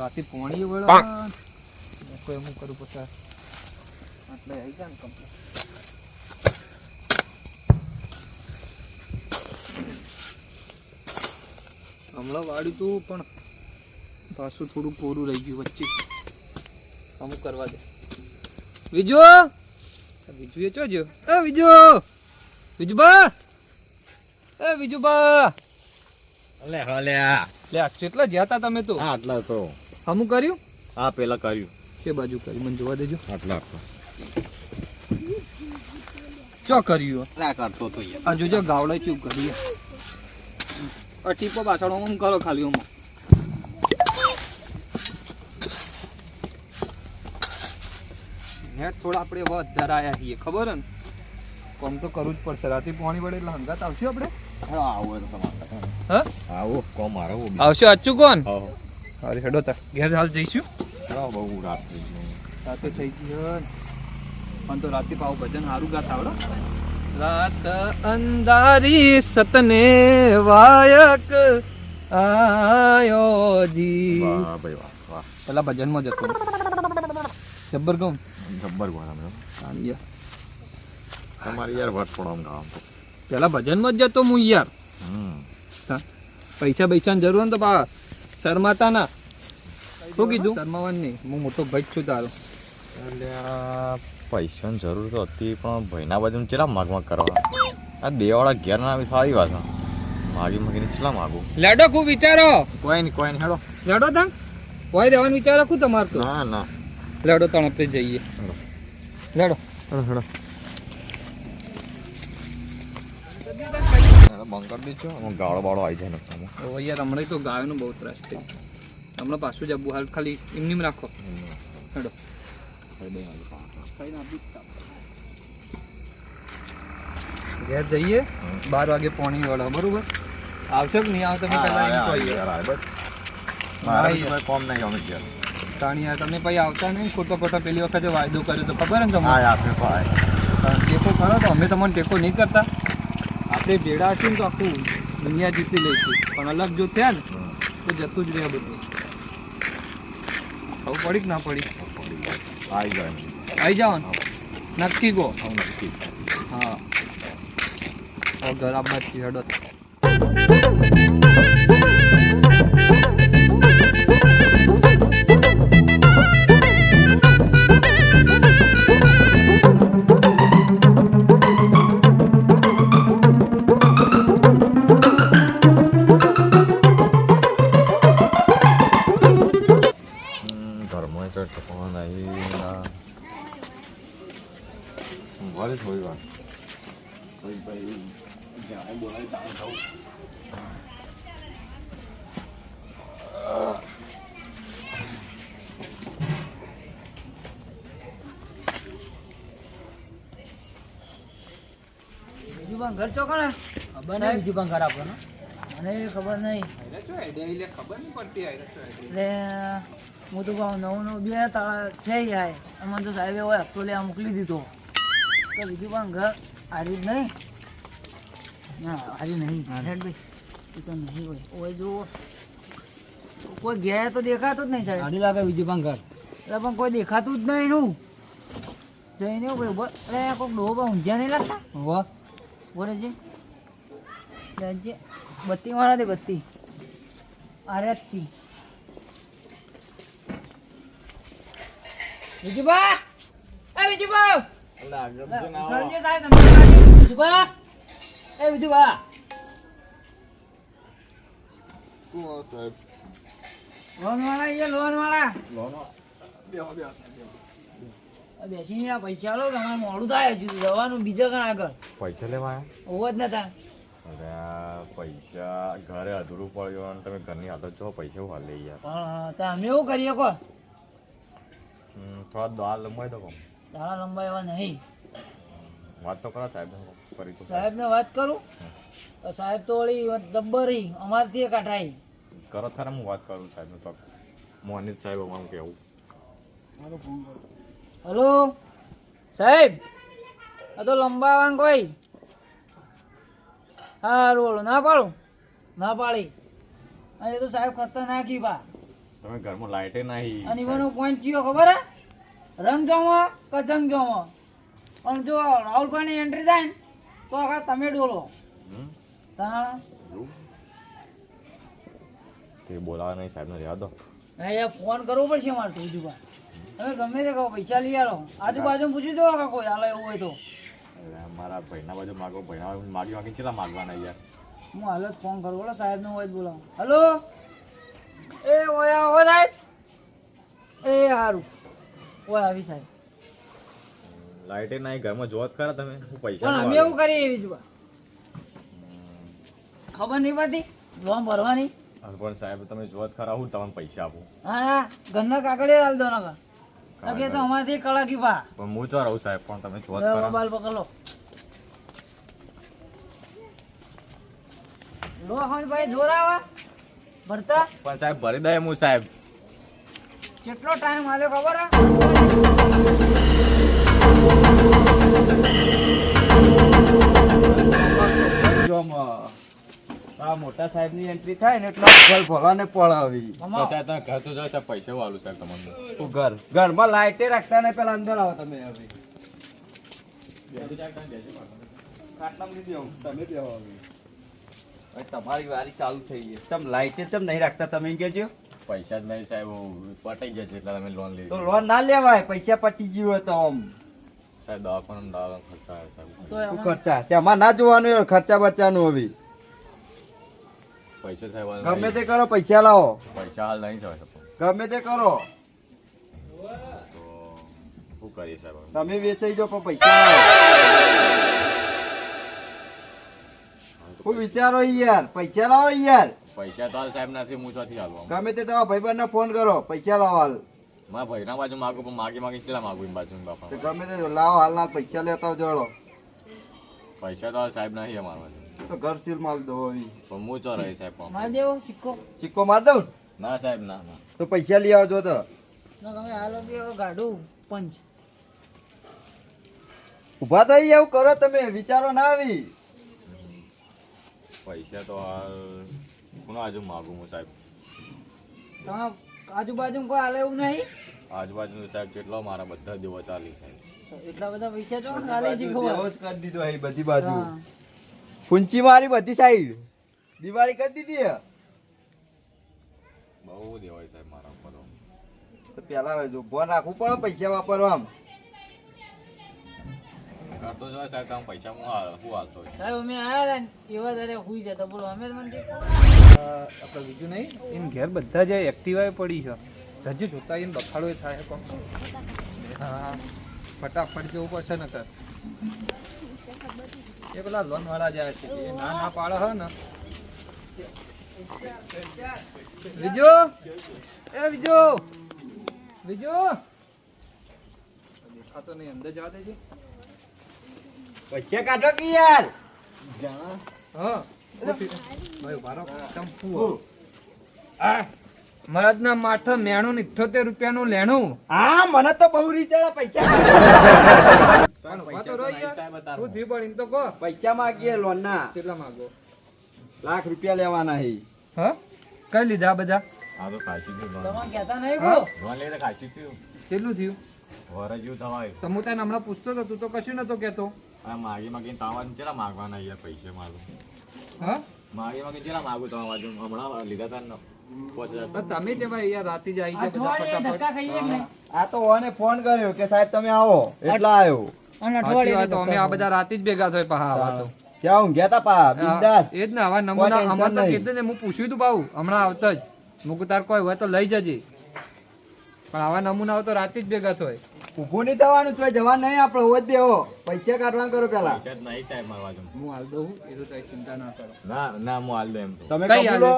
રાતે પોણી વળે કોઈ એમ કરું પછી આટલે આવી જાય ને કમ્પ્લીટ. હમણાં વાળ્યું તું પણ પાછું થોડું કોરું રહી ગયું વચ્ચે. અમુક કરવા દે. વિજુ વિજુ એ ચોજો. એ વિજુ વિજુબા એ વિજુબા અલે હલે લે કેટલા જ્યાં તા તમે તો? આટલા તો અમુક કર્યું? હા પેલા કર્યું. કે બાજુ કરી મને જોવા દેજો. આટલા ચો કર્યું? આટલા કરતો તો યાર. આ જોજો ગાવડા ચૂપ કરી. આ ટીપો પાછળ આમ કરો ખાલી આમ. નેટ થોડા આપણે વધારે આયા છીએ ખબર ને. કોમ તો કરવું જ પડશે. રાતે પાણી વડે એટલે હંગાત આવશે આપણે. આવો તો તમારે હા આવો કોમ મારો આવશે અચ્ચું કોણ? હા અરે હેડો તા ઘેર હાલ જઈશું. બહુ રાત થઈ ગઈ. રાતે થઈ ગઈ પણ તો રાતે પાવ ભજન સારું ગાતા આવડો. રાત અંધારી સતને વાયક આયો જી. વાહ ભાઈ વાહ વાહ. પેલા ભજનમાં જતો જબ્બર કહું જબ્બર ગોળા મેં તાણીયા તમારી યાર વટ પડો આમ ગામ તો. પેલા ભજનમાં જ જતો હું યાર. પૈસા પૈસાની જરૂર ને તો બા શરમાતા ના. શું કીધું? શરમાવાનું નહીં. હું મોટો ભાઈ છું તારો. એટલે પૈસાની જરૂર તો હતી પણ ભાઈના બાજુ ચેલા માગમાં કરવા. આ દેવાળા ઘેર ના આવી સારી વાત. માગી માગીને ચેલા માગું. લેડો ખૂબ વિચારો. કોઈ નહીં હેડો. લેડો તણ કોઈ દેવાનું વિચાર રાખું તમારે તો. ના ના લેડો તણ આપણે જઈએ. લેડો હેડો બંકર દીધો ગાળો બાળો આવી જાય ને. ઓ યાર હમણાં તો ગાયોનો બહુ ત્રાસ થઈ. હમણાં પાછું જવું હાલ ખાલી એમની રાખો. હેડો ઘેર જઈએ 12 વાગે પોણી વાળા બરોબર. આવશો કે નહીં આવો તમે પહેલા બસ મારા કોમ નહીં અમે ગયા તાણી તમે પછી આવતા નહીં. ખોટો પેલી વખતે વાયદો કર્યો તો ખબર ને તમને. ટેકો કરો તો અમે તમને ટેકો નહીં કરતા. આપણે ભેડા છીએ ને તો આખું દુનિયા જીતી લઈશું પણ અલગ જો થયા ને તો જતું જ રહે બધું. ખબર પડી કે ના પડી? આવી જાવ નક્કી કહો. હા ઘર આપવા જ હેડો. થોડી વાર બોલાવી તાવ થવું. બીજું પણ ઘર ચોકણે ખબર નહીં. બીજું પણ ઘર આપવાનો મને ખબર નહીં. ખબર નહીં પડતી. એટલે હું તો નવું બે થઈ જાય એમાં તો સાહેબે હોય હપ્તો લેવા મોકલી દીધો તો બીજું પણ ઘર હારી જ નહીં. ના હારી નહીં ભાઈ એ તો નહીં હોય. ઓય જો કોઈ ઘેર તો દેખાતું જ નહીં સાહેબ. હારી લાગે બીજું પણ ઘર એટલે પણ કોઈ દેખાતું જ નહીં. એનું જઈને એવું ભાઈ એટલે કોઈક ડોહો પણ ઊંઝ્યા નહીં લાગતા. વાહ બોલે છે બત્તી મારા દે બત્તી આરે જ છી. વિજુબા એ વિજુબા વિજુબા એ વિજુબા લોન વાળા એ લોન વાળા બેસીને આ પૈસા લો તમારે મોડું થાય હજુ જવાનું બીજા કણ આગળ. પૈસા લેવા હોવ જ નતા. અરે પૈસા ઘરે અધૂરું પડ્યું અને તમે ઘરની આદત જો પૈસા હાલ લઈ યાર. પણ અમે એવું કરીએ કો થોડા દાળ લંબાઈ દો. તારા લંબાઈ એવા નહીં. વાત તો કરો સાહેબ કરી તો સાહેબને વાત કરું તો સાહેબ તો વળી દબ્બરી અમારથી કાઢાઈ કરો થારા હું વાત કરું સાહેબ તો મોહનિત સાહેબ અમારું કેવું. હલો સાહેબ આ તો લંબાવાન કોઈ સારું બોલો ના પાડું ના પાડી અને એ તો સાહેબ ખતરનાકી બા તમે ઘરમાં લાઇટે નહીં. અને એવાનો પોઈન્ટ ચિયો ખબર હે? રંગ જોવો કે જંગ જોવો. પણ જો રાહુલભાઈની એન્ટ્રી થાય ને તો આખા તમે ડોલો. હમ? તાણ એવું? તે બોલાવા નહીં સાહેબને રહેવા દો. ના યાર ફોન કરવો પડશે મારે તો બીજું તમે ગમે તે કહો પૈસા લઈ આલો. આજુબાજુ પૂછી દો કે કોઈ હાલે એવું હોય તો. એટલે મારા ભાઈના બાજુ માગો, ભાઈના બાજુ માગી કેટલા માગવાના યાર. હું હાલ જ ફોન કરું બોલો સાહેબને હોય જ બોલાવો. હલો એ ઓયા હો સાહેબ. એ સારું ઓય આવી સાહેબ. લાઇટે નહીં ઘરમાં જોત ખરા તમે. હું પૈસા પણ અમે એવું કરીએ બીજું ખબર નહીં પડતી લોન ભરવાની. પણ સાહેબ તમે જોત ખરા, હું તમને પૈસા આપું. હા હા ઘરના કાગળે હાલ દો નકા કે તો અમારથી કલાકી પા પણ હું ચો રહું સાહેબ, પણ તમે જોત ખરા. મોબાઈલ પકડ લો લો હા ભાઈ જોરાવા ભરતા પણ સાહેબ ભરી દે હું સાહેબ. કેટલો ટાઈમ આવ્યો ખબર હે? આ મોટા સાહેબ ની એન્ટ્રી થાય ને એટલે ઘર ભરવાને પડાવી. મામા, સાહેબ તમે ઘર તો જો સાહેબ, પૈસા વાળું સાહેબ તમને. તું ઘરમાં લાઇટે રાખતા ને પેલા અંદર આવો તમે. હવે ખાટલામાં નહીં બેહો, તમે બેહો હવે. હવે તમારી વારી ચાલુ થઈ ગઈ. ચમ લાઇટે ચમ નહીં રાખતા તમે એમ કહેજો. પૈસા જ નહીં સાહેબ, પટાઈ જશે એટલે તમે લોન લઈ. તો લોન ના લેવાય, પૈસા પટી ગયું હોય તો આમ સાહેબ દવાખાના ખર્ચા આવે સાહેબ. તો શું એમાં ખર્ચા તેમાં ના જોવાનું હોય, ખર્ચા બર્ચાનું હવે પૈસા સાહેબ હાલ ગમે નહીં. તે કરો, પૈસા લાવો. પૈસા હાલ નહીં થવાય સાહેબ. ગમે તે કરો તો શું કરીએ સાહેબ હવે? તમે વેચાઈ જાઓ પણ પૈસા લાવો. હું વિચારો યાર, પૈસા લાવો યાર. પૈસા તો હાલ સાહેબ નથી, હું ચોથી હાલવા. ગમે તે તમારા ભાઈબંધને ફોન કરો, પૈસા લાવો હાલ. મારા ભાઈના બાજુ માગું, પણ માગી કેટલા માગું એની બાજુ તો બાપા. ગમે તે લાવો હાલ ના પૈસા લેતા જોડો પૈસા તો હાલ સાહેબ નહીં અમારા બાજુ. તો ઘર સીલ માલ દો હવે. પણ હું ચો રહી સાહેબ પણ. મારી દેવો સિક્કો સિક્કો માર દઉં ના સાહેબ ના ના. તો પૈસા લઈ આવજો તો. ના તમે હાલો બી હવે ગાડું પંચ ઉભા થઈ એવું કરો તમે, વિચારો ના આવી. પૈસા તો હાલ કોનો આજુ માગું હું સાહેબ. તમારા આજુબાજુ કોઈ હાલે એવું નહીં? આજુબાજુ સાહેબ જેટલો મારા બધા દેવો ચાલી સાહેબ. તો એટલા બધા પૈસા તો હાલે શીખો. દેવો જ કરી દીધો અહીં બધી બાજુ. ફૂંચી મારી બધી સાઈડ દિવાળી કરી દીધી હે. બહુ દેવાય સાહેબ મારા ઉપર તો. તો પેલા જો ફોન રાખવું પડે પૈસા વાપરવા આમ. કરતો જો સાહેબ તમે પૈસા હું હાલતો હોય. સાહેબ અમે આયા ને એવા દરે હુઈ જતા બોલો અમે જ મને આપણે બીજું નહીં એમ ઘેર બધા જ એક્ટિવાય પડી છે હજુ જોતા એને બખાડો થાય કોમ. હા ફટાફટ જવું પડશે ને તાર. એ પેલા લોન વાળા જાય છે એ ના ના પાડે હે ને. વિજો એ વિજો વિજો દેખાતો નહીં, અંદર જવા દેજે. પૈસા કાઢો કે યાર. હા ભાઈ મારો ચંપુ મરદના માથે મેણું ને 78 રૂપિયાનું લેણું. હા મને તો બહુ રીચાળા પૈસા પણ ઉભા તો રહો યાર. શું થયું પણ એમ તો કહો. પૈસા માંગીએ લોન ના. કેટલા માંગો? લાખ રૂપિયા લેવાના હે. હા કઈ લીધા બધા? આ તો ખાસી થયું લોન. તમારે કહેતા નહીં હા? બહુ. લોન લઈને ખાસી થયું. કેટલું થયું? વર જેવું થવાય. તો હું તને હમણાં પૂછતો હતો તું તો કશું નતો કેતો. આ માગીને તાવાનું કેટલા માગવાના યાર પૈસા મારું. હા માગીને કેટલા માગું તમારા બાજુ હમણાં લીધા તા ને 5000. તો તમે તે ભાઈ યાર રાતે જ આવી જાય બધા અઠવાડિયે ધક્કા ફટાફટ. ખાઈએ કે નહીં? આ તો ઓને ફોન કર્યો કે સાહેબ તમે આવો એટલા આવ્યો. અને સાચી અઠવાડિયે વાત, તો અમે આ બધા રાતે જ ભેગા થાય પાહા આવા તો. ક્યાં ઊંઘ્યા તા પા બિંદાસ. એ જ ને આવા નમૂના કોઈ અમાર તો ટેન્શન કીધું ને હું પૂછ્યું તું ભાવ હમણાં આવતા જ મુકુ તાર કોઈ હોય તો લઈ જજે. પણ આવા નમૂનાઓ તો રાતે જ ભેગા થાય. ઊભું નહીં થવાનું છે, જવાનું નહીં આપણે હોજ દેવો. પૈસા કાઢવાનું કરો પેલા. પૈસા જ નહીં સાહેબ મારા બાજુ. હું હાલ દઉં એ તો તારી ચિંતા ના કરો. ના ના હું હાલ દઉં એમ તો. તમે કઈ કબૂલો.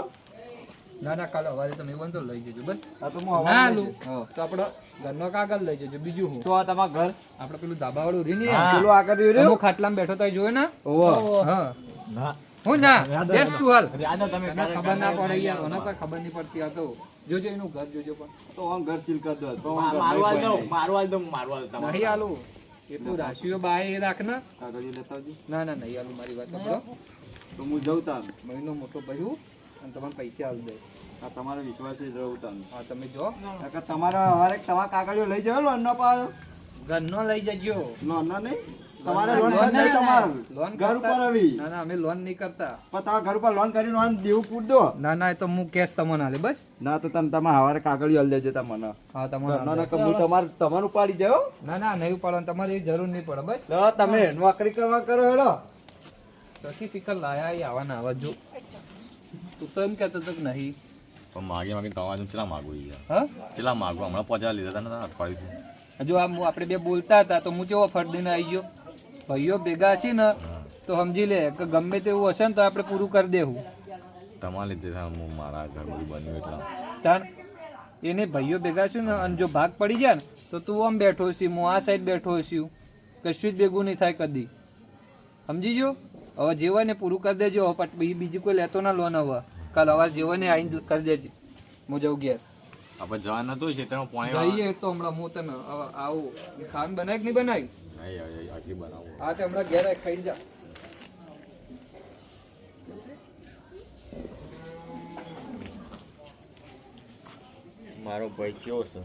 ના ના કાલે સવારે તમે એવું હોય ને તો લઈ જજો બસ. આ તો હું ના હવારે હાલું લઈ જઈશ. હા. તો આપણો ઘરનો કાગળ લઈ જજો. બીજું હું તો આ તમારા ઘર આપણે પેલું ધાબા વાળું રી ને પેલું આગળ રહ્યું. હું ખાટલામાં બેઠો તો જોયો ને. ઓહો. હા ના હું ના બેસ તું હાલ. યાદ તમે તને ખબર ના પડે યાર મને કોઈ ખબર નહીં પડતી આ તો જોજો એનું ઘર જોજો પણ તો આમ ઘર સીલ કરી દો. તો આમ ઘર મારું હાલ નહીં દઉં કોઈ મારું હાલ દઉં મારું હાલ તમારું. નહીં આલું એટલું રાશિઓ બાય એ રાખ ને. કાગળિયું લેતા આવજો. ના ના નહીં આલું મારી વાત સાંભળો. તો હું જઉં તાર. મહિનો મોટો ભર્યું અને તમારે પૈસા આલી દે. આ તમારો વિશ્વાસ જ રહું તમે હા તમે જો તમારા હવારે તમારા કાગળિયો લઈ જાવ લોનનો પાછો ઘરનો લઈ જજો. લોનનો નહીં તમારે લોન નહીં તમારું લોન ઘર ઉપર કરતા આવી ના ના અમે લોન નહીં કરતા. પણ તમારા ઘર ઉપર લોન કરીને લોન દેવું પૂર દો ના ના એ તો હું કેશ તમને આલે બસ. ના તો તમે તમારા હવારે કાગળિયો લઈ દેજો તમને હા તમારે ઘરનો કબૂલ તમારું ઉપાડી જાઓ ના ના નહીં ઉપાડવાનું તમારે એવી જરૂર નહીં પડે બસ. લો તમે નોકરી કરવા કરો હેડો પછી શિખર લાયા એ આવા ના આવા જો તું તો એમ કહેતો હતો કે નહીં. પણ માગી તમારે ચેલા માગું યાર હા ચેલા માગું હમણાં પહોંચ્યા લીધા હતા ને અઠવાડિયું જો આમ આપણે બે બોલતા હતા તો હું કેવો ફરદીને આવી ગયો. ભાઈઓ ભેગા છીએ ને તો સમજી લે કે ગમે તેવું હશે ને તો આપણે પૂરું કરી દેવું. તમારા લીધે હું મારા ઘર બધું બન્યું એટલા તાણ એને ભાઈઓ ભેગા છું ને અને જો ભાગ પડી જાય ને તો તું આમ બેઠો છે હું આ સાઈડ બેઠો છું કશું જ ભેગું નહીં થાય કદી. સમજી જો હવે જેવાને પૂરું કરી દેજો. હવે બીજું કોઈ લેતો ના લોન. હવે કાલ અવાર જેવાને આવીને કરી દેજે. હું જઉં ગેસ આપણે જવા નતું છે તેમાં પાણી જઈએ તો હમણાં હું તને હવે આવું ખાન બનાવી કે નહીં બનાવી. હજી બનાવું હા તે હમણાં ઘેર આવીને ખાઈને જા. મારો ભાઈ કેવો છે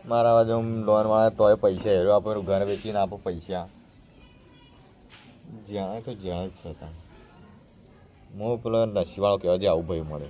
મારા બાજુ લોન વાળા તોય પૈસા હેરો આપે ઘર વેચીને આપો પૈસા જાણે તો જાણે જ છે ત્યાં હું પેલો નસીવાળો કહેવા જે આવું ભાઈ મળે